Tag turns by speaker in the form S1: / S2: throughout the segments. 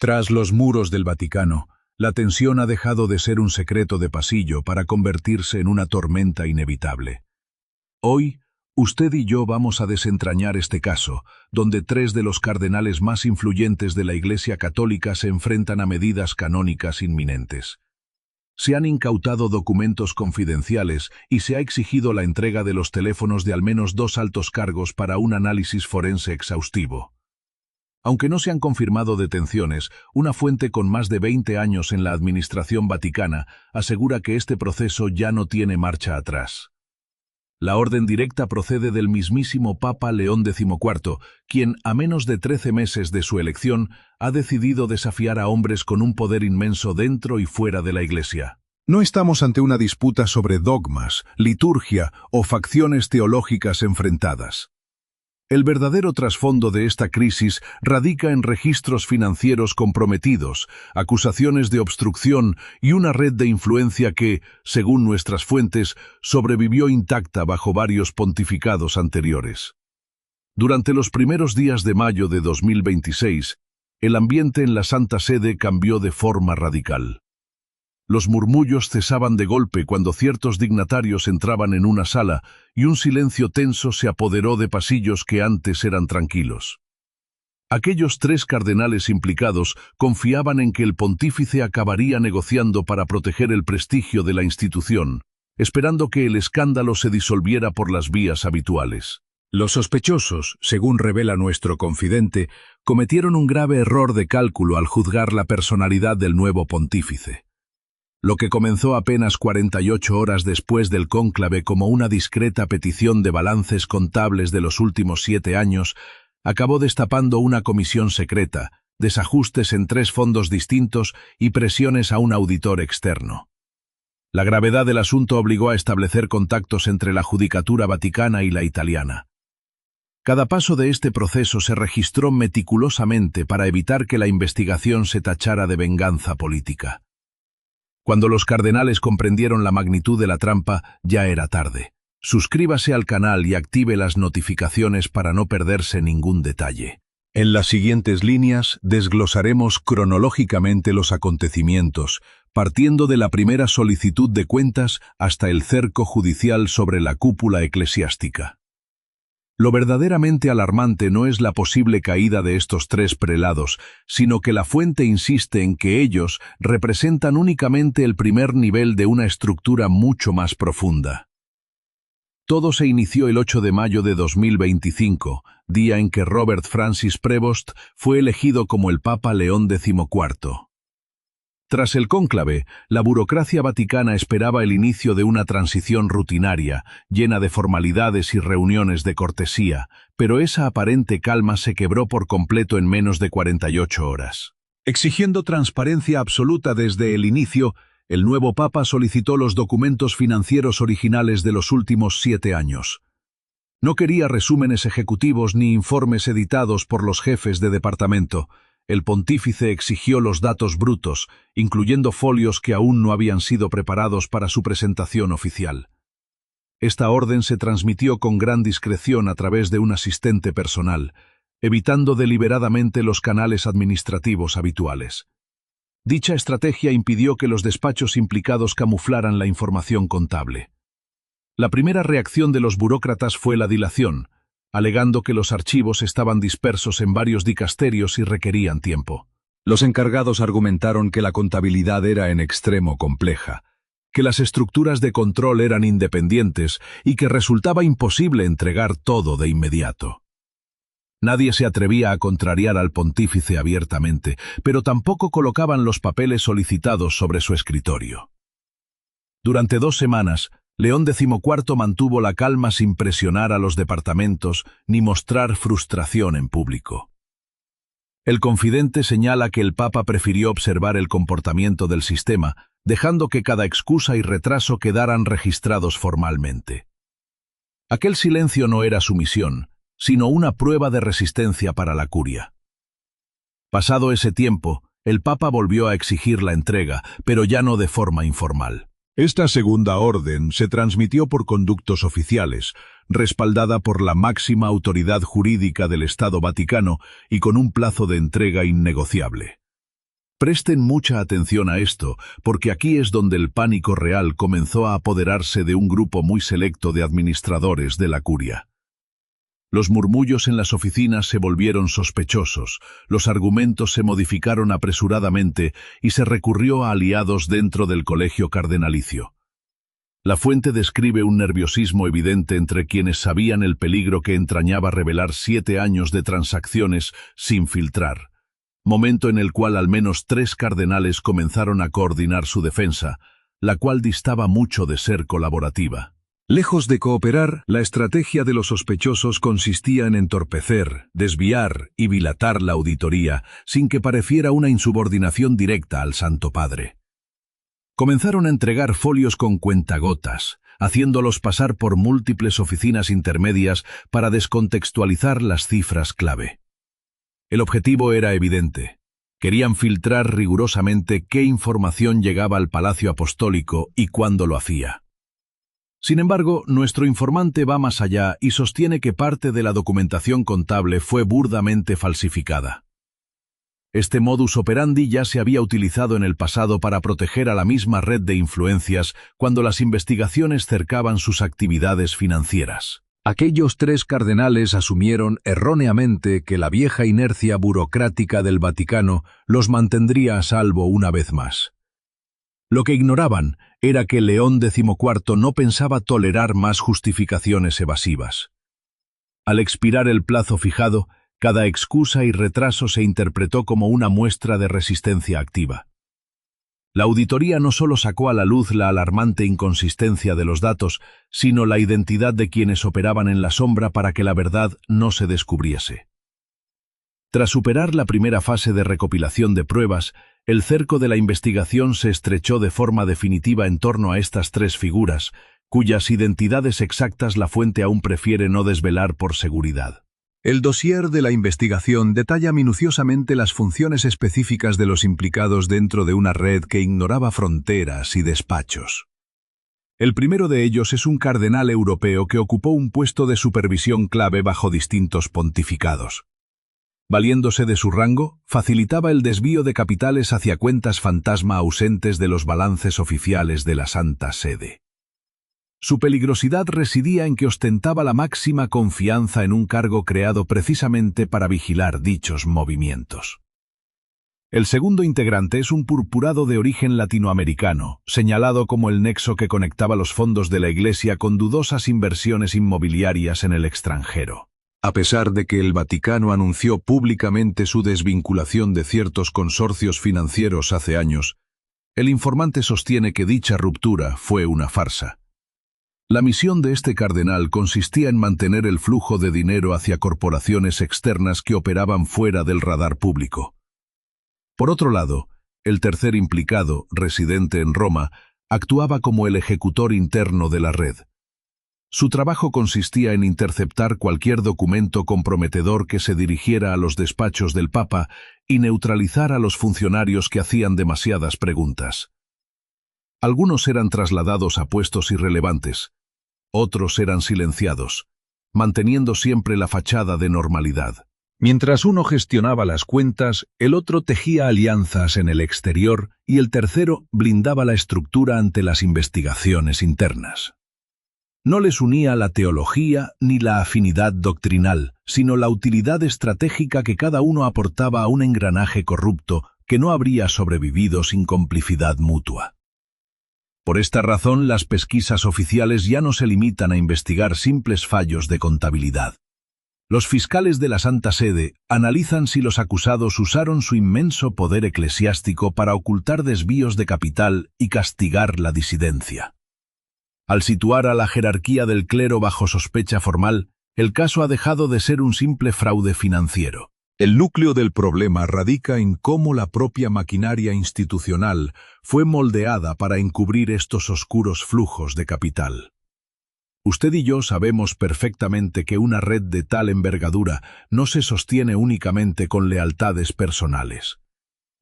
S1: Tras los muros del Vaticano, la tensión ha dejado de ser un secreto de pasillo para convertirse en una tormenta inevitable. Hoy, usted y yo vamos a desentrañar este caso, donde tres de los cardenales más influyentes de la Iglesia Católica se enfrentan a medidas canónicas inminentes. Se han incautado documentos confidenciales y se ha exigido la entrega de los teléfonos de al menos 2 altos cargos para un análisis forense exhaustivo. Aunque no se han confirmado detenciones, una fuente con más de 20 años en la administración vaticana asegura que este proceso ya no tiene marcha atrás. La orden directa procede del mismísimo Papa León XIV, quien, a menos de 13 meses de su elección, ha decidido desafiar a hombres con un poder inmenso dentro y fuera de la Iglesia. No estamos ante una disputa sobre dogmas, liturgia o facciones teológicas enfrentadas. El verdadero trasfondo de esta crisis radica en registros financieros comprometidos, acusaciones de obstrucción y una red de influencia que, según nuestras fuentes, sobrevivió intacta bajo varios pontificados anteriores. Durante los primeros días de mayo de 2026, el ambiente en la Santa Sede cambió de forma radical. Los murmullos cesaban de golpe cuando ciertos dignatarios entraban en una sala y un silencio tenso se apoderó de pasillos que antes eran tranquilos. Aquellos 3 cardenales implicados confiaban en que el pontífice acabaría negociando para proteger el prestigio de la institución, esperando que el escándalo se disolviera por las vías habituales. Los sospechosos, según revela nuestro confidente, cometieron un grave error de cálculo al juzgar la personalidad del nuevo pontífice. Lo que comenzó apenas 48 horas después del cónclave como una discreta petición de balances contables de los últimos 7 años, acabó destapando una comisión secreta, desajustes en 3 fondos distintos y presiones a un auditor externo. La gravedad del asunto obligó a establecer contactos entre la judicatura vaticana y la italiana. Cada paso de este proceso se registró meticulosamente para evitar que la investigación se tachara de venganza política. Cuando los cardenales comprendieron la magnitud de la trampa, ya era tarde. Suscríbase al canal y active las notificaciones para no perderse ningún detalle. En las siguientes líneas desglosaremos cronológicamente los acontecimientos, partiendo de la primera solicitud de cuentas hasta el cerco judicial sobre la cúpula eclesiástica. Lo verdaderamente alarmante no es la posible caída de estos 3 prelados, sino que la fuente insiste en que ellos representan únicamente el primer nivel de una estructura mucho más profunda. Todo se inició el 8 de mayo de 2025, día en que Robert Francis Prevost fue elegido como el Papa León XIV. Tras el cónclave, la burocracia vaticana esperaba el inicio de una transición rutinaria, llena de formalidades y reuniones de cortesía, pero esa aparente calma se quebró por completo en menos de 48 horas. Exigiendo transparencia absoluta desde el inicio, el nuevo Papa solicitó los documentos financieros originales de los últimos 7 años. No quería resúmenes ejecutivos ni informes editados por los jefes de departamento. El pontífice exigió los datos brutos, incluyendo folios que aún no habían sido preparados para su presentación oficial. Esta orden se transmitió con gran discreción a través de un asistente personal, evitando deliberadamente los canales administrativos habituales. Dicha estrategia impidió que los despachos implicados camuflaran la información contable. La primera reacción de los burócratas fue la dilación, alegando que los archivos estaban dispersos en varios dicasterios y requerían tiempo. Los encargados argumentaron que la contabilidad era en extremo compleja, que las estructuras de control eran independientes y que resultaba imposible entregar todo de inmediato. Nadie se atrevía a contrariar al pontífice abiertamente, pero tampoco colocaban los papeles solicitados sobre su escritorio. Durante 2 semanas, León XIV mantuvo la calma sin presionar a los departamentos ni mostrar frustración en público. El confidente señala que el Papa prefirió observar el comportamiento del sistema, dejando que cada excusa y retraso quedaran registrados formalmente. Aquel silencio no era sumisión, sino una prueba de resistencia para la curia. Pasado ese tiempo, el Papa volvió a exigir la entrega, pero ya no de forma informal. Esta segunda orden se transmitió por conductos oficiales, respaldada por la máxima autoridad jurídica del Estado Vaticano y con un plazo de entrega innegociable. Presten mucha atención a esto, porque aquí es donde el pánico real comenzó a apoderarse de un grupo muy selecto de administradores de la curia. Los murmullos en las oficinas se volvieron sospechosos, los argumentos se modificaron apresuradamente y se recurrió a aliados dentro del colegio cardenalicio. La fuente describe un nerviosismo evidente entre quienes sabían el peligro que entrañaba revelar 7 años de transacciones sin filtrar, momento en el cual al menos 3 cardenales comenzaron a coordinar su defensa, la cual distaba mucho de ser colaborativa. Lejos de cooperar, la estrategia de los sospechosos consistía en entorpecer, desviar y dilatar la auditoría, sin que pareciera una insubordinación directa al Santo Padre. Comenzaron a entregar folios con cuentagotas, haciéndolos pasar por múltiples oficinas intermedias para descontextualizar las cifras clave. El objetivo era evidente. Querían filtrar rigurosamente qué información llegaba al Palacio Apostólico y cuándo lo hacía. Sin embargo, nuestro informante va más allá y sostiene que parte de la documentación contable fue burdamente falsificada. Este modus operandi ya se había utilizado en el pasado para proteger a la misma red de influencias cuando las investigaciones cercaban sus actividades financieras. Aquellos 3 cardenales asumieron erróneamente que la vieja inercia burocrática del Vaticano los mantendría a salvo una vez más. Lo que ignoraban era que León XIV no pensaba tolerar más justificaciones evasivas. Al expirar el plazo fijado, cada excusa y retraso se interpretó como una muestra de resistencia activa. La auditoría no solo sacó a la luz la alarmante inconsistencia de los datos, sino la identidad de quienes operaban en la sombra para que la verdad no se descubriese. Tras superar la primera fase de recopilación de pruebas, el cerco de la investigación se estrechó de forma definitiva en torno a estas 3 figuras, cuyas identidades exactas la fuente aún prefiere no desvelar por seguridad. El dossier de la investigación detalla minuciosamente las funciones específicas de los implicados dentro de una red que ignoraba fronteras y despachos. El primero de ellos es un cardenal europeo que ocupó un puesto de supervisión clave bajo distintos pontificados. Valiéndose de su rango, facilitaba el desvío de capitales hacia cuentas fantasma ausentes de los balances oficiales de la Santa Sede. Su peligrosidad residía en que ostentaba la máxima confianza en un cargo creado precisamente para vigilar dichos movimientos. El segundo integrante es un purpurado de origen latinoamericano, señalado como el nexo que conectaba los fondos de la Iglesia con dudosas inversiones inmobiliarias en el extranjero. A pesar de que el Vaticano anunció públicamente su desvinculación de ciertos consorcios financieros hace años, el informante sostiene que dicha ruptura fue una farsa. La misión de este cardenal consistía en mantener el flujo de dinero hacia corporaciones externas que operaban fuera del radar público. Por otro lado, el tercer implicado, residente en Roma, actuaba como el ejecutor interno de la red. Su trabajo consistía en interceptar cualquier documento comprometedor que se dirigiera a los despachos del Papa y neutralizar a los funcionarios que hacían demasiadas preguntas. Algunos eran trasladados a puestos irrelevantes, otros eran silenciados, manteniendo siempre la fachada de normalidad. Mientras uno gestionaba las cuentas, el otro tejía alianzas en el exterior y el tercero blindaba la estructura ante las investigaciones internas. No les unía la teología ni la afinidad doctrinal, sino la utilidad estratégica que cada uno aportaba a un engranaje corrupto que no habría sobrevivido sin complicidad mutua. Por esta razón, las pesquisas oficiales ya no se limitan a investigar simples fallos de contabilidad. Los fiscales de la Santa Sede analizan si los acusados usaron su inmenso poder eclesiástico para ocultar desvíos de capital y castigar la disidencia. Al situar a la jerarquía del clero bajo sospecha formal, el caso ha dejado de ser un simple fraude financiero. El núcleo del problema radica en cómo la propia maquinaria institucional fue moldeada para encubrir estos oscuros flujos de capital. Usted y yo sabemos perfectamente que una red de tal envergadura no se sostiene únicamente con lealtades personales.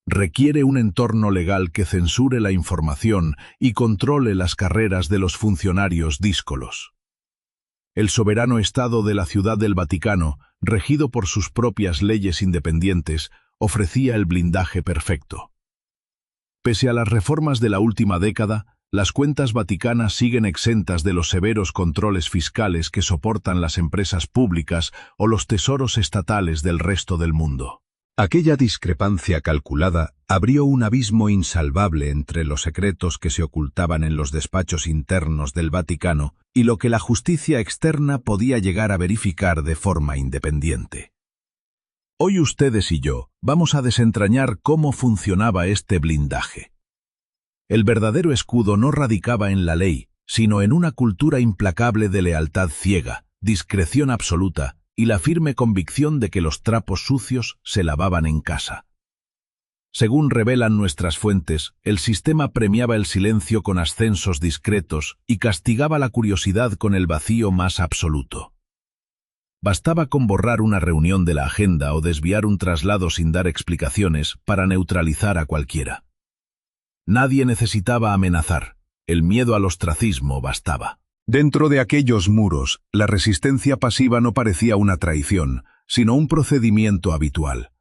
S1: Requiere un entorno legal que censure la información y controle las carreras de los funcionarios díscolos. El soberano Estado de la Ciudad del Vaticano, regido por sus propias leyes independientes, ofrecía el blindaje perfecto. Pese a las reformas de la última década, las cuentas vaticanas siguen exentas de los severos controles fiscales que soportan las empresas públicas o los tesoros estatales del resto del mundo.
S2: Aquella discrepancia calculada abrió un abismo insalvable entre los secretos que se ocultaban en los despachos internos del Vaticano y lo que la justicia externa podía llegar a verificar de forma independiente.
S1: Hoy ustedes y yo vamos a desentrañar cómo funcionaba este blindaje. El verdadero escudo no radicaba en la ley, sino en una cultura implacable de lealtad ciega, discreción absoluta y la firme convicción de que los trapos sucios se lavaban en casa. Según revelan nuestras fuentes, el sistema premiaba el silencio con ascensos discretos y castigaba la curiosidad con el vacío más absoluto. Bastaba con borrar una reunión de la agenda o desviar un traslado sin dar explicaciones para neutralizar a cualquiera. Nadie necesitaba amenazar, el miedo al ostracismo bastaba.
S2: Dentro de aquellos muros, la resistencia pasiva no parecía una traición, sino un procedimiento habitual.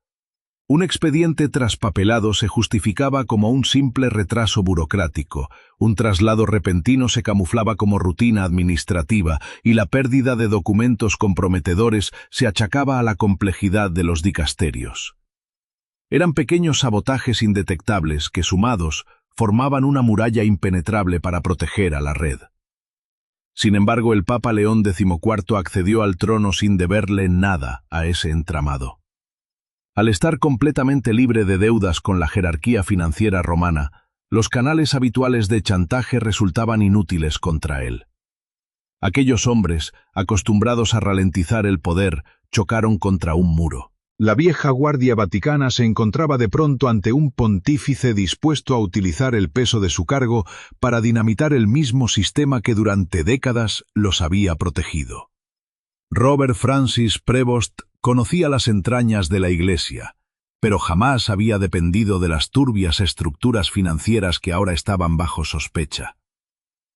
S2: Un expediente traspapelado se justificaba como un simple retraso burocrático, un traslado repentino se camuflaba como rutina administrativa y la pérdida de documentos comprometedores se achacaba a la complejidad de los dicasterios. Eran pequeños sabotajes indetectables que, sumados, formaban una muralla impenetrable para proteger a la red. Sin embargo, el Papa León XIV accedió al trono sin deberle nada a ese entramado. Al estar completamente libre de deudas con la jerarquía financiera romana, los canales habituales de chantaje resultaban inútiles contra él. Aquellos hombres, acostumbrados a ralentizar el poder, chocaron contra un muro. La vieja guardia vaticana se encontraba de pronto ante un pontífice dispuesto a utilizar el peso de su cargo para dinamitar el mismo sistema que durante décadas los había protegido. Robert Francis Prevost conocía las entrañas de la Iglesia, pero jamás había dependido de las turbias estructuras financieras que ahora estaban bajo sospecha.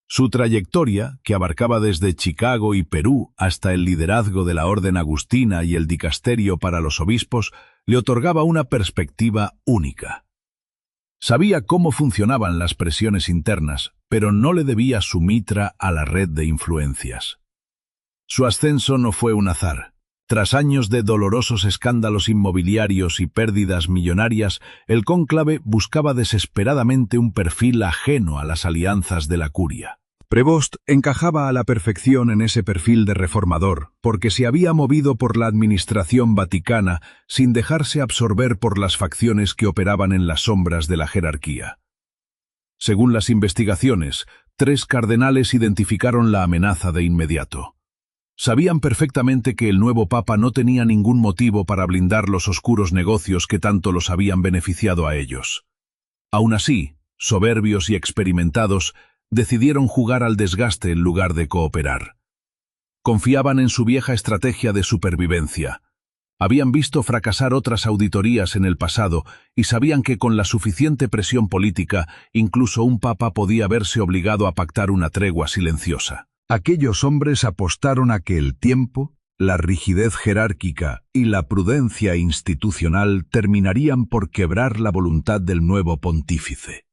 S2: Su trayectoria, que abarcaba desde Chicago y Perú hasta el liderazgo de la Orden Agustina y el dicasterio para los obispos, le otorgaba una perspectiva única. Sabía cómo funcionaban las presiones internas, pero no le debía su mitra a la red de influencias. Su ascenso no fue un azar. Tras años de dolorosos escándalos inmobiliarios y pérdidas millonarias, el cónclave buscaba desesperadamente un perfil ajeno a las alianzas de la curia. Prevost encajaba a la perfección en ese perfil de reformador, porque se había movido por la administración vaticana sin dejarse absorber por las facciones que operaban en las sombras de la jerarquía. Según las investigaciones, 3 cardenales identificaron la amenaza de inmediato. Sabían perfectamente que el nuevo papa no tenía ningún motivo para blindar los oscuros negocios que tanto los habían beneficiado a ellos. Aún así, soberbios y experimentados, decidieron jugar al desgaste en lugar de cooperar. Confiaban en su vieja estrategia de supervivencia. Habían visto fracasar otras auditorías en el pasado y sabían que con la suficiente presión política, incluso un papa podía verse obligado a pactar una tregua silenciosa. Aquellos hombres apostaron a que el tiempo, la rigidez jerárquica y la prudencia institucional terminarían por quebrar la voluntad del nuevo pontífice.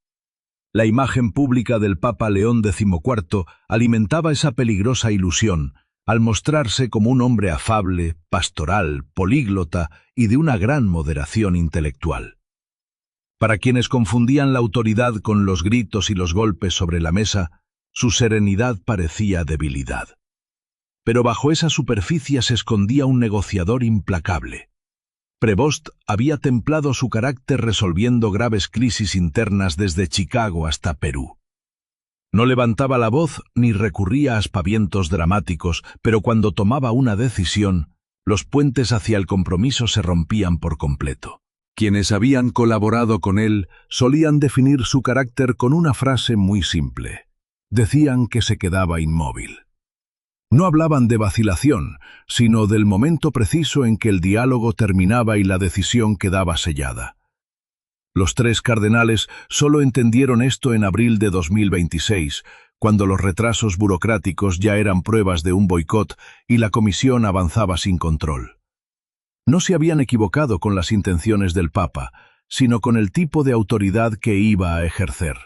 S2: La imagen pública del Papa León XIV alimentaba esa peligrosa ilusión, al mostrarse como un hombre afable, pastoral, políglota y de una gran moderación intelectual. Para quienes confundían la autoridad con los gritos y los golpes sobre la mesa, su serenidad parecía debilidad. Pero bajo esa superficie se escondía un negociador implacable. Prevost había templado su carácter resolviendo graves crisis internas desde Chicago hasta Perú. No levantaba la voz ni recurría a aspavientos dramáticos, pero cuando tomaba una decisión, los puentes hacia el compromiso se rompían por completo. Quienes habían colaborado con él solían definir su carácter con una frase muy simple. Decían que se quedaba inmóvil. No hablaban de vacilación, sino del momento preciso en que el diálogo terminaba y la decisión quedaba sellada. Los 3 cardenales solo entendieron esto en abril de 2026, cuando los retrasos burocráticos ya eran pruebas de un boicot y la comisión avanzaba sin control. No se habían equivocado con las intenciones del Papa,
S1: sino con el tipo de autoridad que iba a ejercer.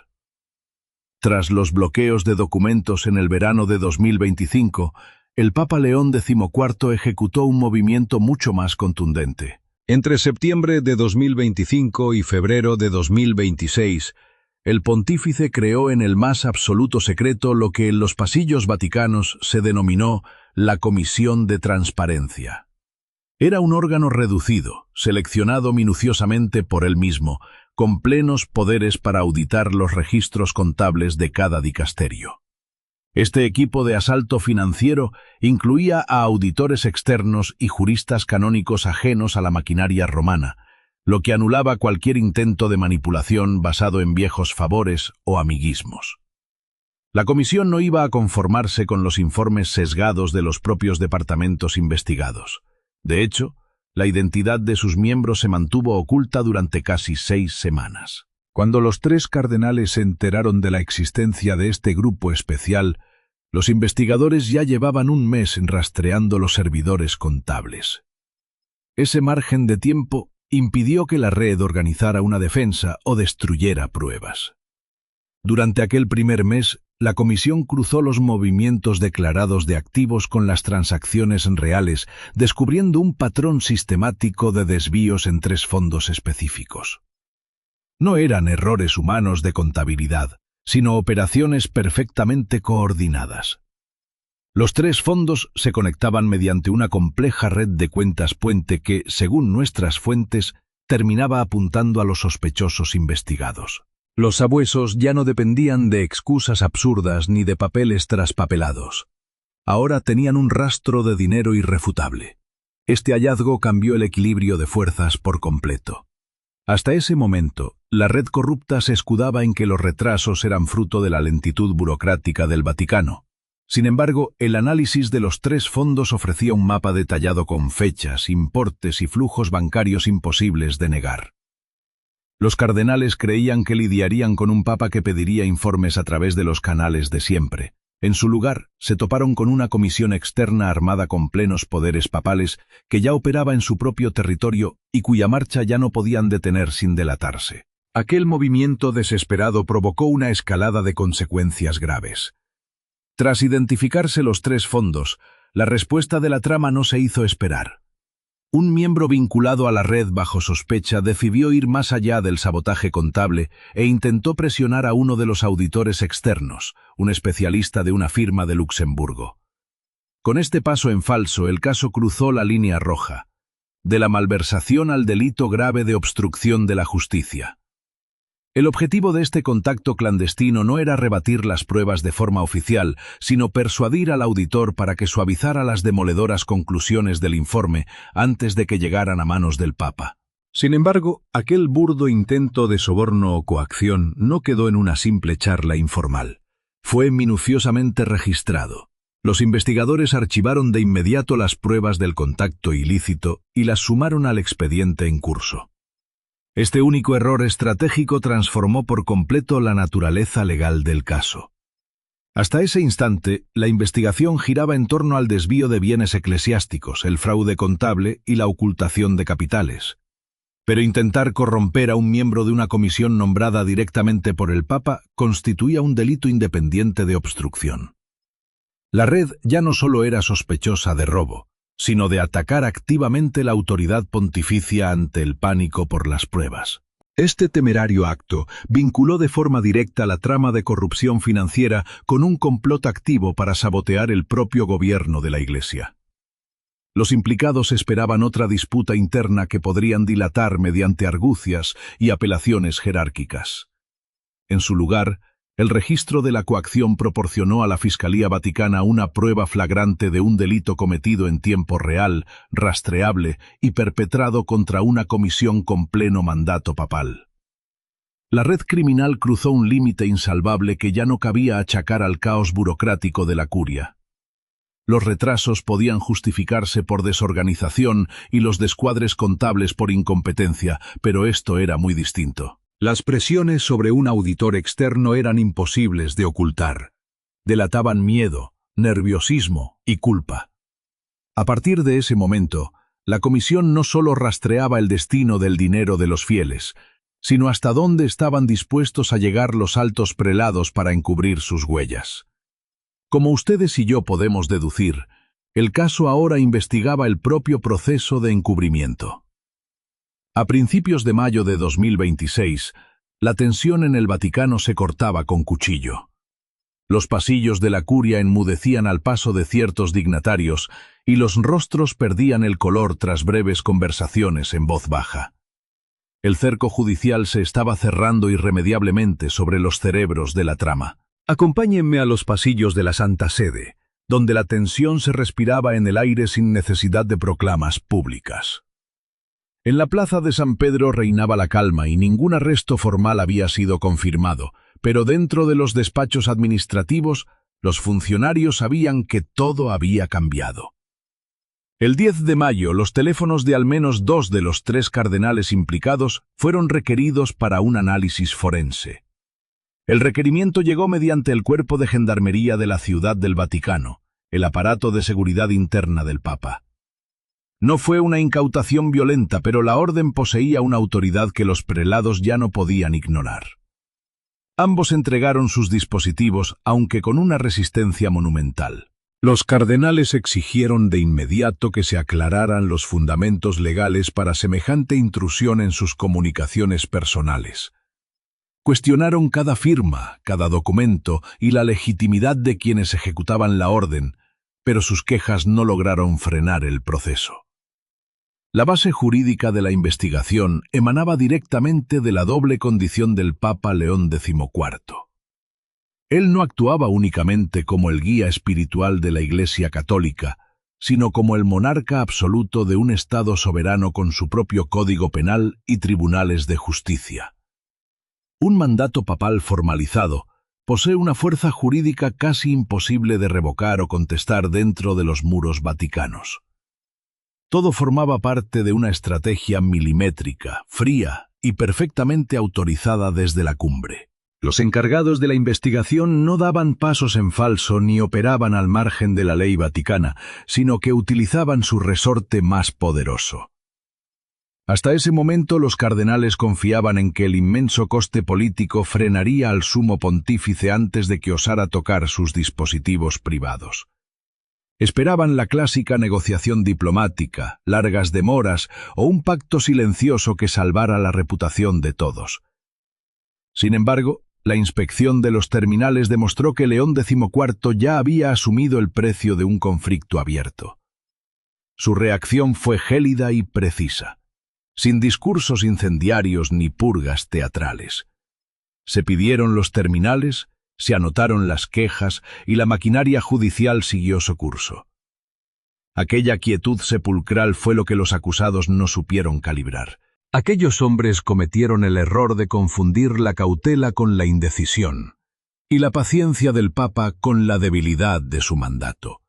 S1: Tras los bloqueos de documentos en el verano de 2025, el Papa León XIV ejecutó un movimiento mucho más contundente.
S2: Entre septiembre de 2025 y febrero de 2026,
S1: el pontífice creó en el más absoluto secreto lo que en los pasillos vaticanos se denominó la Comisión de Transparencia. Era un órgano reducido, seleccionado minuciosamente por él mismo, con plenos poderes para auditar los registros contables de cada dicasterio. Este equipo de asalto financiero incluía a auditores externos y juristas canónicos ajenos a la maquinaria romana, lo que anulaba cualquier intento de manipulación basado en viejos favores o amiguismos. La comisión no iba a conformarse con los informes sesgados de los propios departamentos investigados. De hecho, la identidad de sus miembros se mantuvo oculta durante casi 6 semanas.
S2: Cuando los 3 cardenales se enteraron de la existencia de este grupo especial, los investigadores ya llevaban un mes rastreando los servidores contables. Ese margen de tiempo impidió que la red organizara una defensa o destruyera pruebas. Durante aquel primer mes, la comisión cruzó los movimientos declarados de activos con las transacciones reales, descubriendo un patrón sistemático de desvíos en 3 fondos específicos. No eran errores humanos de contabilidad, sino operaciones perfectamente coordinadas. Los 3 fondos se conectaban mediante una compleja red de cuentas puente que, según nuestras fuentes, terminaba apuntando a los sospechosos investigados. Los sabuesos ya no dependían de excusas absurdas ni de papeles traspapelados. Ahora tenían un rastro de dinero irrefutable. Este hallazgo cambió el equilibrio de fuerzas por completo. Hasta ese momento, la red corrupta se escudaba en que los retrasos eran fruto de la lentitud burocrática del Vaticano. Sin embargo, el análisis de los 3 fondos ofrecía un mapa detallado con fechas, importes y flujos bancarios imposibles de negar. Los cardenales creían que lidiarían con un papa que pediría informes a través de los canales de siempre. En su lugar, se toparon con una comisión externa armada con plenos poderes papales que ya operaba en su propio territorio y cuya marcha ya no podían detener sin delatarse. Aquel movimiento desesperado provocó una escalada de consecuencias graves. Tras identificarse los 3 fondos, la respuesta de la trama no se hizo esperar. Un miembro vinculado a la red bajo sospecha decidió ir más allá del sabotaje contable e intentó presionar a uno de los auditores externos, un especialista de una firma de Luxemburgo. Con este paso en falso, el caso cruzó la línea roja, de la malversación al delito grave de obstrucción de la justicia. El objetivo de este contacto clandestino no era rebatir las pruebas de forma oficial, sino persuadir al auditor para que suavizara las demoledoras conclusiones del informe antes de que llegaran a manos del Papa. Sin embargo, aquel burdo intento de soborno o coacción no quedó en una simple charla informal. Fue minuciosamente registrado. Los investigadores archivaron de inmediato las pruebas del contacto ilícito y las sumaron al expediente en curso. Este único error estratégico transformó por completo la naturaleza legal del caso. Hasta ese instante, la investigación giraba en torno al desvío de bienes eclesiásticos, el fraude contable y la ocultación de capitales. Pero intentar corromper a un miembro de una comisión nombrada directamente por el Papa constituía un delito independiente de obstrucción. La red ya no solo era sospechosa de robo, sino de atacar activamente la autoridad pontificia ante el pánico por las pruebas. Este temerario acto vinculó de forma directa la trama de corrupción financiera con un complot activo para sabotear el propio gobierno de la Iglesia. Los implicados esperaban otra disputa interna que podrían dilatar mediante argucias y apelaciones jerárquicas. En su lugar, el registro de la coacción proporcionó a la Fiscalía Vaticana una prueba flagrante de un delito cometido en tiempo real, rastreable y perpetrado contra una comisión con pleno mandato papal. La red criminal cruzó un límite insalvable que ya no cabía achacar al caos burocrático de la curia. Los retrasos podían justificarse por desorganización y los descuadres contables por incompetencia, pero esto era muy distinto. Las presiones sobre un auditor externo eran imposibles de ocultar. Delataban miedo, nerviosismo y culpa. A partir de ese momento, la comisión no solo rastreaba el destino del dinero de los fieles,
S1: sino hasta dónde estaban dispuestos a llegar los altos prelados para encubrir sus huellas. Como ustedes y yo podemos deducir, el caso ahora investigaba el propio proceso de encubrimiento. A principios de mayo de 2026, la tensión en el Vaticano se cortaba con cuchillo. Los pasillos de la curia enmudecían al paso de ciertos dignatarios y los rostros perdían el color tras breves conversaciones en voz baja. El cerco judicial se estaba cerrando irremediablemente sobre los cerebros de la trama. Acompáñenme a los pasillos de la Santa Sede, donde la tensión se respiraba en el aire sin necesidad de proclamas públicas. En la plaza de San Pedro reinaba la calma y ningún arresto formal había sido confirmado, pero dentro de los despachos administrativos, los funcionarios sabían que todo había cambiado. El 10 de mayo, los teléfonos de al menos 2 de los 3 cardenales implicados fueron requeridos para un análisis forense. El requerimiento llegó mediante el Cuerpo de Gendarmería de la Ciudad del Vaticano, el aparato de seguridad interna del Papa. No fue una incautación violenta, pero la orden poseía una autoridad que los prelados ya no podían ignorar. Ambos entregaron sus dispositivos, aunque con una resistencia monumental. Los cardenales exigieron de inmediato que se aclararan los fundamentos legales para semejante intrusión en sus comunicaciones personales. Cuestionaron cada firma, cada documento y la legitimidad de quienes ejecutaban la orden, pero sus quejas no lograron frenar el proceso. La base jurídica de la investigación emanaba directamente de la doble condición del Papa León XIV. Él no actuaba únicamente como el guía espiritual de la Iglesia Católica, sino como el monarca absoluto de un Estado soberano con su propio código penal y tribunales de justicia. Un mandato papal formalizado posee una fuerza jurídica casi imposible de revocar o contestar dentro de los muros vaticanos. Todo formaba parte de una estrategia milimétrica, fría y perfectamente autorizada desde la cumbre. Los encargados de la investigación no daban pasos en falso ni operaban al margen de la ley vaticana, sino que utilizaban su resorte más poderoso. Hasta ese momento los cardenales confiaban en que el inmenso coste político frenaría al sumo pontífice antes de que osara tocar sus dispositivos privados. Esperaban la clásica negociación diplomática, largas demoras o un pacto silencioso que salvara la reputación de todos. Sin embargo, la inspección de los terminales demostró que León XIV ya había asumido el precio de un conflicto abierto. Su reacción fue gélida y precisa, sin discursos incendiarios ni purgas teatrales. Se pidieron los terminales, se anotaron las quejas y la maquinaria judicial siguió su curso. Aquella quietud sepulcral fue lo que los acusados no supieron calibrar. Aquellos hombres cometieron el error de confundir la cautela con la indecisión, y la paciencia del Papa con la debilidad de su mandato.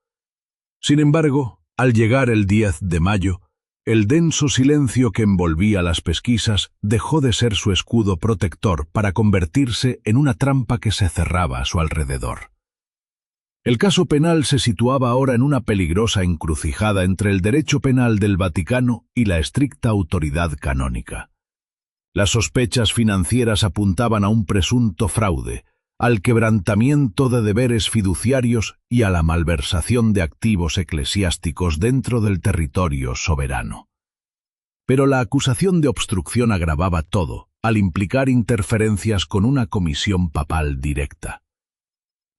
S1: Sin embargo, al llegar el 10 de mayo, el denso silencio que envolvía las pesquisas dejó de ser su escudo protector para convertirse en una trampa que se cerraba a su alrededor. El caso penal se situaba ahora en una peligrosa encrucijada entre el derecho penal del Vaticano y la estricta autoridad canónica. Las sospechas financieras apuntaban a un presunto fraude, al quebrantamiento de deberes fiduciarios y a la malversación de activos eclesiásticos dentro del territorio soberano. Pero la acusación de obstrucción agravaba todo, al implicar interferencias con una comisión papal directa.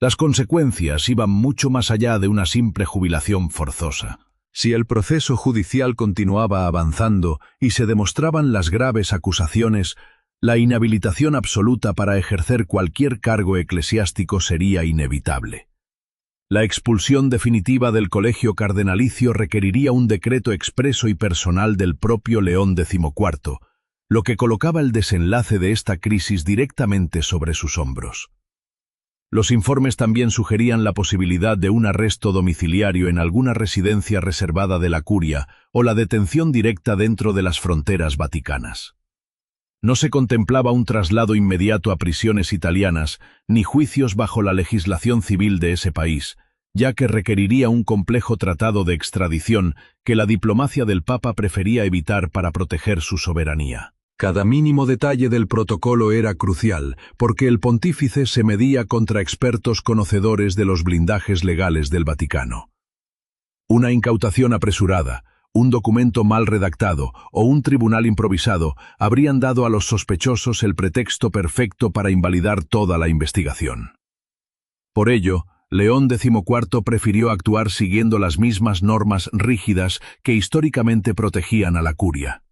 S1: Las consecuencias iban mucho más allá de una simple jubilación forzosa. Si el proceso judicial continuaba avanzando y se demostraban las graves acusaciones, la inhabilitación absoluta para ejercer cualquier cargo eclesiástico sería inevitable. La expulsión definitiva del colegio cardenalicio requeriría un decreto expreso y personal del propio León XIV, lo que colocaba el desenlace de esta crisis directamente sobre sus hombros. Los informes también sugerían la posibilidad de un arresto domiciliario en alguna residencia reservada de la curia o la detención directa dentro de las fronteras vaticanas. No se contemplaba un traslado inmediato a prisiones italianas ni juicios bajo la legislación civil de ese país, ya que requeriría un complejo tratado de extradición que la diplomacia del Papa prefería evitar para proteger su soberanía. Cada mínimo detalle del protocolo era crucial, porque el pontífice se medía contra expertos conocedores de los blindajes legales del Vaticano. Una incautación apresurada, un documento mal redactado o un tribunal improvisado habrían dado a los sospechosos el pretexto perfecto para invalidar toda la investigación. Por ello, León XIV prefirió actuar siguiendo las mismas normas rígidas que históricamente protegían a la curia.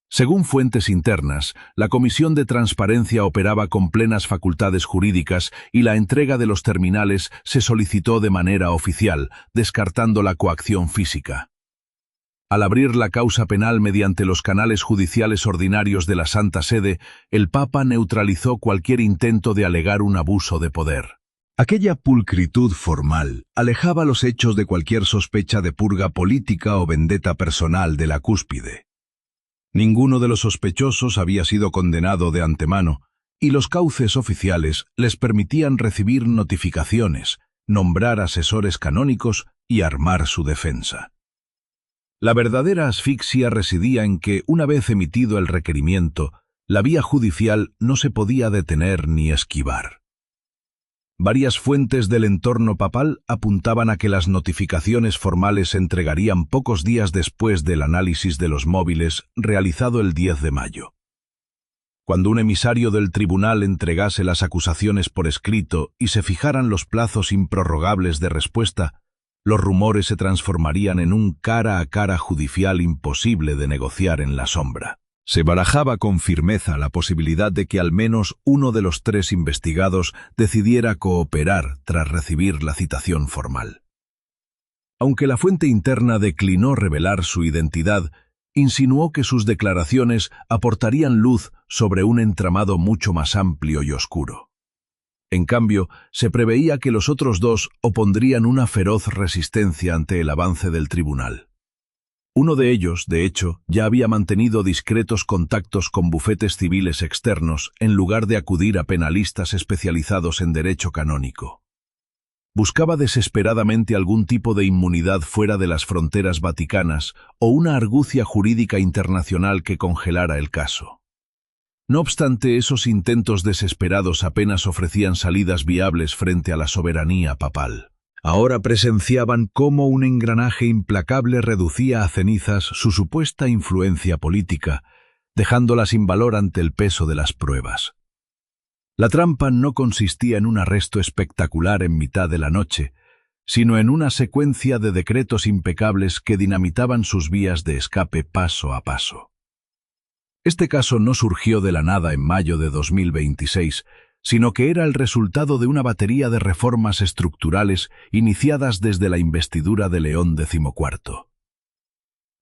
S1: Según fuentes internas, la Comisión de Transparencia operaba con plenas facultades jurídicas y la entrega de los terminales se solicitó de manera oficial, descartando la coacción física. Al abrir la causa penal mediante los canales judiciales ordinarios de la Santa Sede, el Papa neutralizó cualquier intento de alegar un abuso de poder. Aquella pulcritud formal alejaba los hechos de cualquier sospecha de purga política o vendetta personal de la cúspide. Ninguno de los sospechosos había sido condenado de antemano, y los cauces oficiales les permitían recibir notificaciones, nombrar asesores canónicos y armar su defensa. La verdadera asfixia residía en que, una vez emitido el requerimiento, la vía judicial no se podía detener ni esquivar. Varias fuentes del entorno papal apuntaban a que las notificaciones formales se entregarían pocos días después del análisis de los móviles realizado el 10 de mayo. Cuando un emisario del tribunal entregase las acusaciones por escrito y se fijaran los plazos improrrogables de respuesta, los rumores se transformarían en un cara a cara judicial imposible de negociar en la sombra. Se barajaba con firmeza la posibilidad de que al menos uno de los 3 investigados decidiera cooperar tras recibir la citación formal. Aunque la fuente interna declinó revelar su identidad, insinuó que sus declaraciones aportarían luz sobre un entramado mucho más amplio y oscuro. En cambio, se preveía que los otros 2 opondrían una feroz resistencia ante el avance del tribunal. Uno de ellos, de hecho, ya había mantenido discretos contactos con bufetes civiles externos en lugar de acudir a penalistas especializados en derecho canónico. Buscaba desesperadamente algún tipo de inmunidad fuera de las fronteras vaticanas o una argucia jurídica internacional que congelara el caso. No obstante, esos intentos desesperados apenas ofrecían salidas viables frente a la soberanía papal. Ahora presenciaban cómo un engranaje implacable reducía a cenizas su supuesta influencia política, dejándola sin valor ante el peso de las pruebas. La trampa no consistía en un arresto espectacular en mitad de la noche, sino en una secuencia de decretos impecables que dinamitaban sus vías de escape paso a paso. Este caso no surgió de la nada en mayo de 2026, sino que era el resultado de una batería de reformas estructurales iniciadas desde la investidura de León XIV.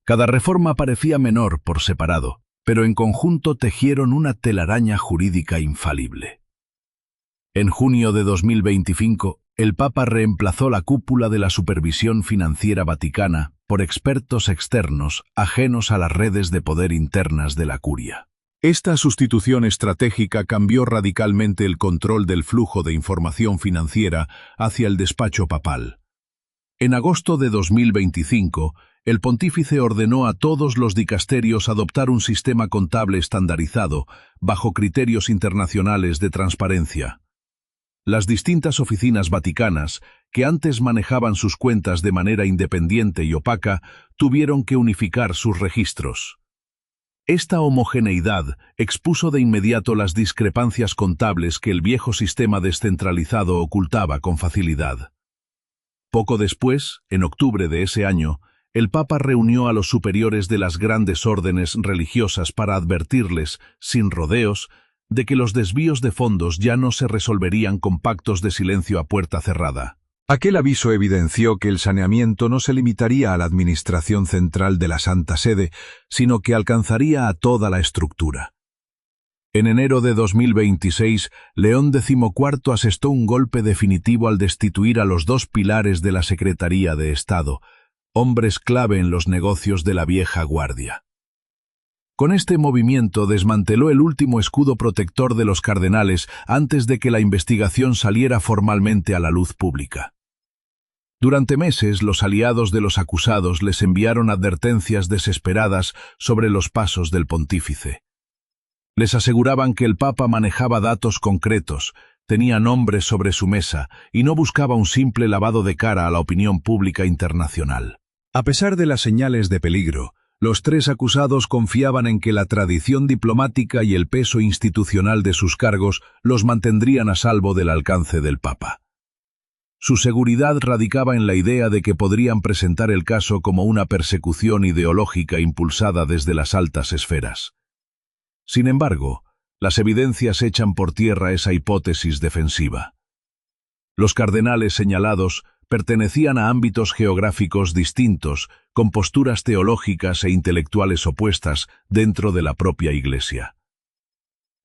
S1: Cada reforma parecía menor por separado, pero en conjunto tejieron una telaraña jurídica infalible. En junio de 2025, el Papa reemplazó la cúpula de la supervisión financiera vaticana por expertos externos ajenos a las redes de poder internas de la curia. Esta sustitución estratégica cambió radicalmente el control del flujo de información financiera hacia el despacho papal. En agosto de 2025, el pontífice ordenó a todos los dicasterios adoptar un sistema contable estandarizado, bajo criterios internacionales de transparencia. Las distintas oficinas vaticanas, que antes manejaban sus cuentas de manera independiente y opaca, tuvieron que unificar sus registros. Esta homogeneidad expuso de inmediato las discrepancias contables que el viejo sistema descentralizado ocultaba con facilidad. Poco después, en octubre de ese año, el Papa reunió a los superiores de las grandes órdenes religiosas para advertirles, sin rodeos, de que los desvíos de fondos ya no se resolverían con pactos de silencio a puerta cerrada. Aquel aviso evidenció que el saneamiento no se limitaría a la administración central de la Santa Sede, sino que alcanzaría a toda la estructura. En enero de 2026, León XIV asestó un golpe definitivo al destituir a los 2 pilares de la Secretaría de Estado, hombres clave en los negocios de la vieja guardia. Con este movimiento desmanteló el último escudo protector de los cardenales antes de que la investigación saliera formalmente a la luz pública. Durante meses, los aliados de los acusados les enviaron advertencias desesperadas sobre los pasos del pontífice. Les aseguraban que el Papa manejaba datos concretos, tenía nombres sobre su mesa y no buscaba un simple lavado de cara a la opinión pública internacional.
S2: A pesar de las señales de peligro, los tres acusados confiaban en que la tradición diplomática y el peso institucional de sus cargos los mantendrían a salvo del alcance del Papa. Su seguridad radicaba en la idea de que podrían presentar el caso como una persecución ideológica impulsada desde las altas esferas. Sin embargo, las evidencias echan por tierra esa hipótesis defensiva. Los cardenales señalados pertenecían a ámbitos geográficos distintos, con posturas teológicas e intelectuales opuestas dentro de la propia Iglesia.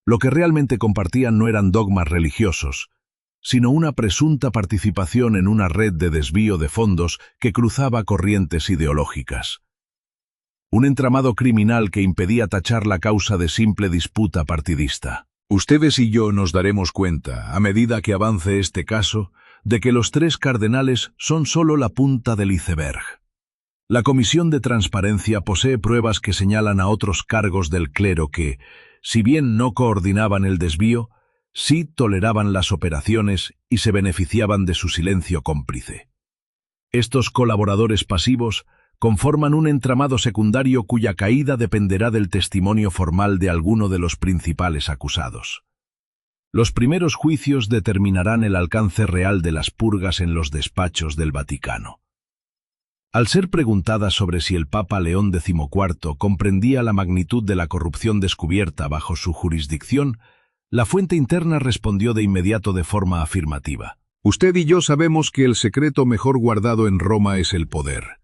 S2: Lo que realmente compartían no eran dogmas religiosos, sino una presunta participación en una red de desvío de fondos que cruzaba corrientes ideológicas. Un entramado criminal que impedía tachar la causa de simple disputa partidista. Ustedes y yo nos daremos cuenta, a medida que avance este caso, de que los tres cardenales son solo la punta del iceberg. La Comisión de Transparencia posee pruebas que señalan a otros cargos del clero que, si bien no coordinaban el desvío, sí toleraban las operaciones y se beneficiaban de su silencio cómplice. Estos colaboradores pasivos conforman un entramado secundario cuya caída dependerá del testimonio formal de alguno de los principales acusados. Los primeros juicios determinarán el alcance real de las purgas en los despachos del Vaticano. Al ser preguntada sobre si el Papa León XIV comprendía la magnitud de la corrupción descubierta bajo su jurisdicción, la fuente interna respondió de inmediato de forma afirmativa. Usted y yo sabemos que el secreto mejor guardado en Roma es el poder.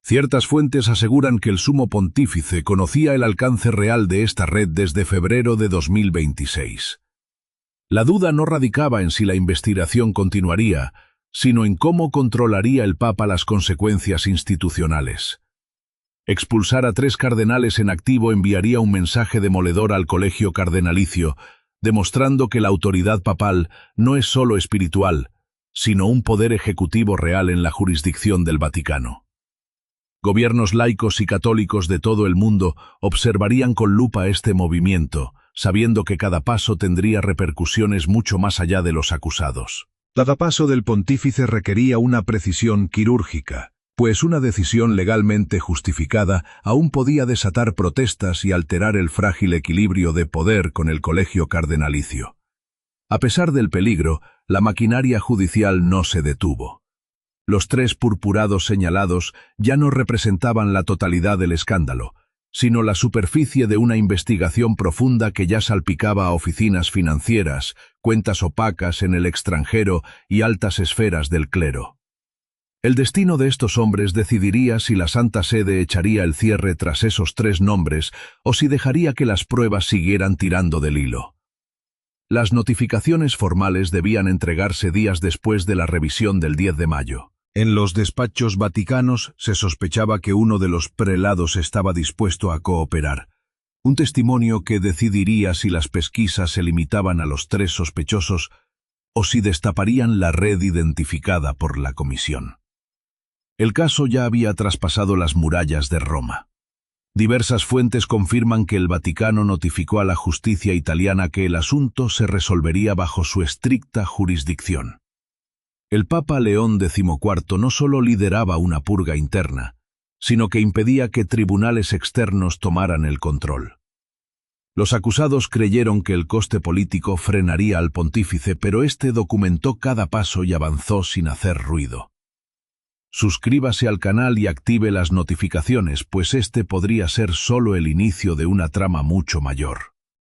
S2: Ciertas fuentes aseguran que el sumo pontífice conocía el alcance real de esta red desde febrero de 2026. La duda no radicaba en si la investigación continuaría, sino en cómo controlaría el Papa las consecuencias institucionales. Expulsar a 3 cardenales en activo enviaría un mensaje demoledor al colegio cardenalicio, demostrando que la autoridad papal no es solo espiritual, sino un poder ejecutivo real en la jurisdicción del Vaticano. Gobiernos laicos y católicos de todo el mundo observarían con lupa este movimiento, sabiendo que cada paso tendría repercusiones mucho más allá de los acusados. Cada paso del pontífice requería una precisión quirúrgica, pues una decisión legalmente justificada aún podía desatar protestas y alterar el frágil equilibrio de poder con el colegio cardenalicio. A pesar del peligro, la maquinaria judicial no se detuvo. Los 3 purpurados señalados ya no representaban la totalidad del escándalo, sino la superficie de una investigación profunda que ya salpicaba a oficinas financieras, cuentas opacas en el extranjero y altas esferas del clero. El destino de estos hombres decidiría si la Santa Sede echaría el cierre tras esos 3 nombres o si dejaría que las pruebas siguieran tirando del hilo. Las notificaciones formales debían entregarse días después de la revisión del 10 de mayo. En los despachos vaticanos se sospechaba que uno de los prelados estaba dispuesto a cooperar, un testimonio que decidiría si las pesquisas se limitaban a los 3 sospechosos o si destaparían la red identificada por la comisión. El caso ya había traspasado las murallas de Roma. Diversas fuentes confirman que el Vaticano notificó a la justicia italiana que el asunto se resolvería bajo su estricta jurisdicción. El Papa León XIV no solo lideraba una purga interna, sino que impedía que tribunales externos tomaran el control. Los acusados creyeron que el coste político frenaría al pontífice, pero éste documentó cada paso y avanzó sin hacer ruido. Suscríbase al canal y active las notificaciones, pues este podría ser solo el inicio de una trama mucho mayor.